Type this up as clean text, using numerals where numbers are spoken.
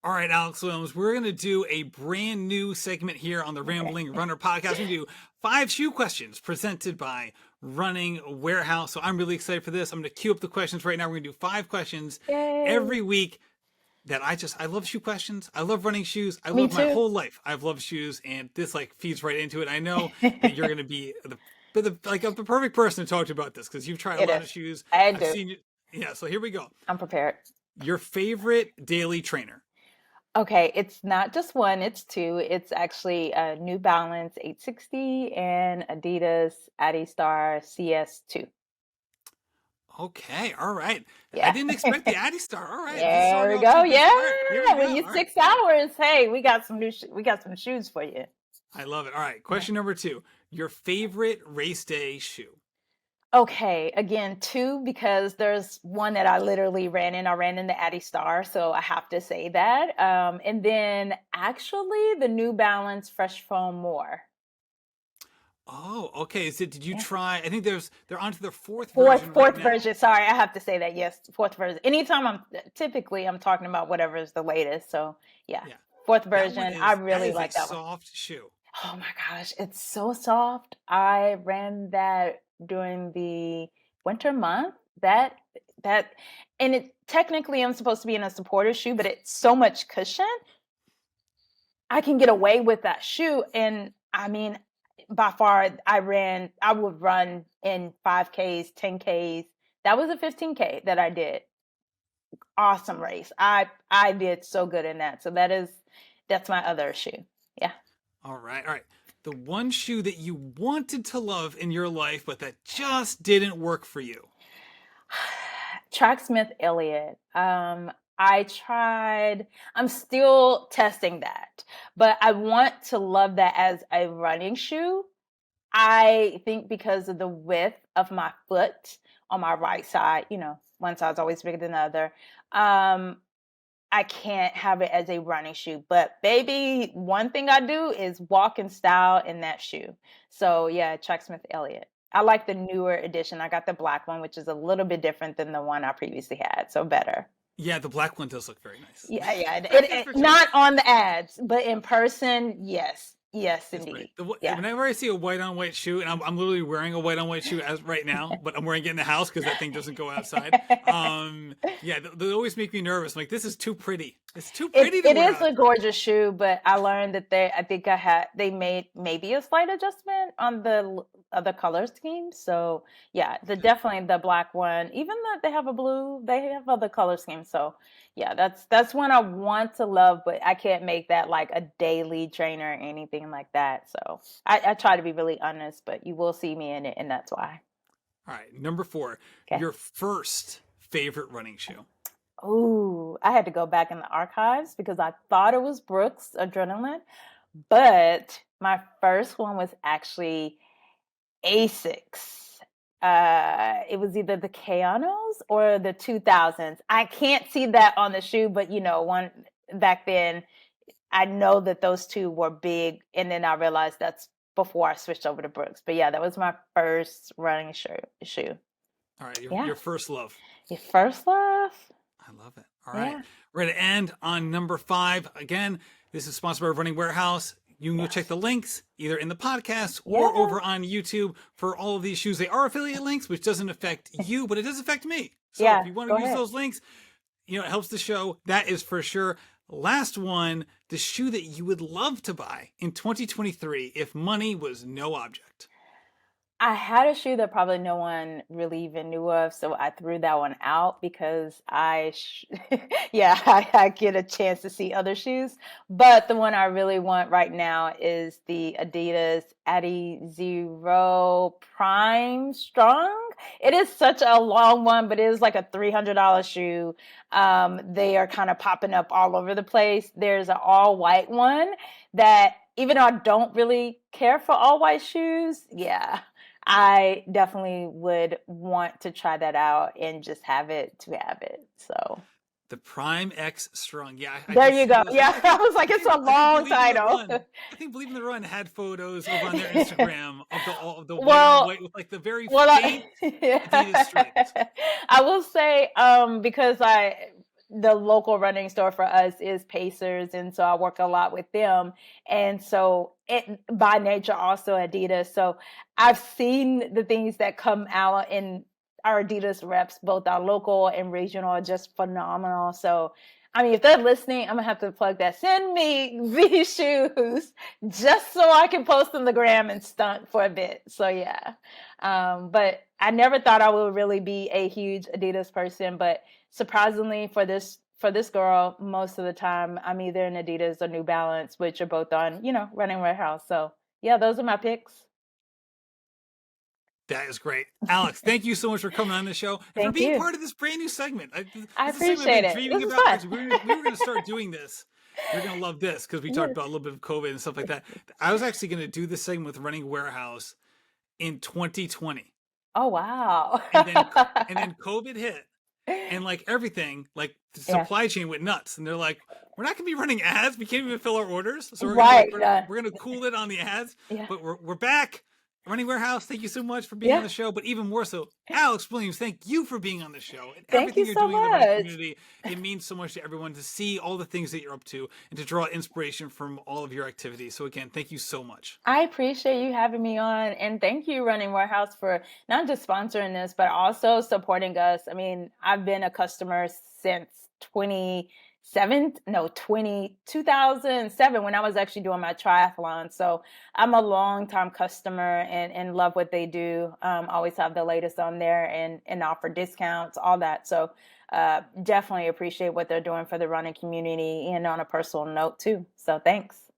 All right, Alex Williams, we're going to do a brand new segment here on the Rambling Runner podcast. We do 5 shoe questions presented by Running Warehouse. So I'm really excited for this. I'm going to queue up the questions right now. We're going to do 5 questions Yay. every week that I love shoe questions. I love running shoes. I Me love my too. whole life. I've loved shoes, and this like feeds right into it. I know that you're going to be the perfect person to talk to about this because you've tried a It lot is. of shoes. I I've do. seen you. Yeah, so here we go. I'm prepared. Your favorite daily trainer. Okay, it's not just one, it's two. It's actually a New Balance 860 and Adidas Adistar CS2. Okay, all right. I Yeah. didn't expect the Addy Star. All right, this is There starting we off go. too good. Yeah. So, all right, here we go. When you All right, 6 hours, hey, we got some we got some shoes for you. I love it. All right, Yeah. question number 2. Your favorite race day shoe. Okay, again, two because there's one that I literally ran in. I ran in the Addy Star, so I have to say that. And then actually the New Balance Fresh Foam More. Oh, okay. So did you Yeah. try? I think they're onto their 4th Fourth version right fourth now. version. Sorry, I have to say that. Yes, fourth version. Anytime I'm talking about whatever is the latest. So yeah, Yeah, fourth that one version. I that really is a like that one. soft shoe. Oh my gosh, it's so soft. I ran that during the winter month. That and it technically I'm supposed to be in a supporter shoe, but it's so much cushion. I can get away with that shoe. And I mean, by far, I would run in 5Ks, 10Ks. That was a 15K that I did. Awesome race. I did so good in that. So that's my other shoe. Yeah. All right, all right. The one shoe that you wanted to love in your life, but that just didn't work for you. Tracksmith Elliott. I tried, I'm still testing that, but I want to love that as a running shoe. I think because of the width of my foot on my right side, one side's always bigger than the other. Um, I can't have it as a running shoe, but baby, one thing I do is walk in style in that shoe. So yeah, Tracksmith Elliott. I like the newer edition. I got the black one, which is a little bit different than the one I previously had. So better. Yeah, the black one does look very nice. Yeah, yeah. For sure. Not on the ads, but in person, yes. Yes, It's great. indeed. Yeah. Whenever I see a white on white shoe, and I'm literally wearing a white on white shoe as right now, but I'm wearing it in the house because that thing doesn't go outside. Yeah, they always make me nervous. I'm like, this is too pretty. It's too It pretty to it wear is out. a gorgeous shoe, but I learned that they made maybe a slight adjustment on the other color scheme. So yeah, definitely the black one. Even though they have a blue, they have other color schemes. So yeah, that's one I want to love, but I can't make that like a daily trainer or anything like that. So I try to be really honest, but you will see me in it, and that's why. All right, number 4, Okay. your first favorite running shoe. Ooh, I had to go back in the archives because I thought it was Brooks Adrenaline, but my first one was actually Asics. It was either the Kayanos or the 2000s. I can't see that on the shoe, but one back then, I know that those two were big, and then I realized that's before I switched over to Brooks. But yeah, that was my first running shoe. All right, Yeah, your first love. your first love. I love it. All right, Yeah. we're going to end on number 5. Again, this is sponsored by Running Warehouse. You can go check Yes. the links either in the podcast or Yeah. over on YouTube for all of these shoes. They are affiliate links, which doesn't affect you, but it does affect me. So if Yeah. you want Go to use ahead. those links, it helps the show. That is for sure. Last one, the shoe that you would love to buy in 2023 if money was no object. I had a shoe that probably no one really even knew of, so I threw that one out because yeah, I get a chance to see other shoes. But the one I really want right now is the Adidas Adi Zero Prime Strong. It is such a long one, but it is like a $300 shoe. They are kind of popping up all over the place. There's an all white one that, even though I don't really care for all white shoes, yeah, I definitely would want to try that out and just have it to have it. So The Prime X Strong. Yeah, I there did you see go. those. Yeah, I was like, it's a I think long Believe in the title. Run. I think Believe in the Run had photos over on their Instagram of the white on Well, white with like the very well, faint Adidas stripes. I will say, because the local running store for us is Pacers, and so I work a lot with them. And so it by nature also Adidas. So I've seen the things that come out in our Adidas reps, both our local and regional, are just phenomenal. So I mean, if they're listening, I'm gonna have to plug that. Send me these shoes just so I can post on the gram and stunt for a bit. So yeah, but I never thought I would really be a huge Adidas person. But surprisingly, for this girl, most of the time I'm either in Adidas or New Balance, which are both on Running Warehouse. So yeah, those are my picks. That is great. Alex, thank you so much for coming on the show and for Thank being you. part of this brand new segment. I It's a segment I've appreciate been it. dreaming This is about. fun. Actually, we were going to start doing this. You're going to love this because we talked Yes. about a little bit of COVID and stuff like that. I was actually going to do this segment with Running Warehouse in 2020. Oh wow. And then COVID hit and like everything, like the Yeah. supply chain went nuts. And they're like, we're not going to be running ads. We can't even fill our orders. So Right. we're going to cool it on the ads, Yeah. but we're back. Running Warehouse, thank you so much for being on Yeah. the show. But even more so, Alex Williams, thank you for being on the show and Thank everything you you're so doing in the running much. community. It means so much to everyone to see all the things that you're up to and to draw inspiration from all of your activities. So again, thank you so much. I appreciate you having me on, and thank you, Running Warehouse, for not just sponsoring this, but also supporting us. I mean, I've been a customer since 2007 when I was actually doing my triathlon. So I'm a long-time customer and love what they do. Always have the latest on there and offer discounts, all that. So definitely appreciate what they're doing for the running community and on a personal note too. So thanks.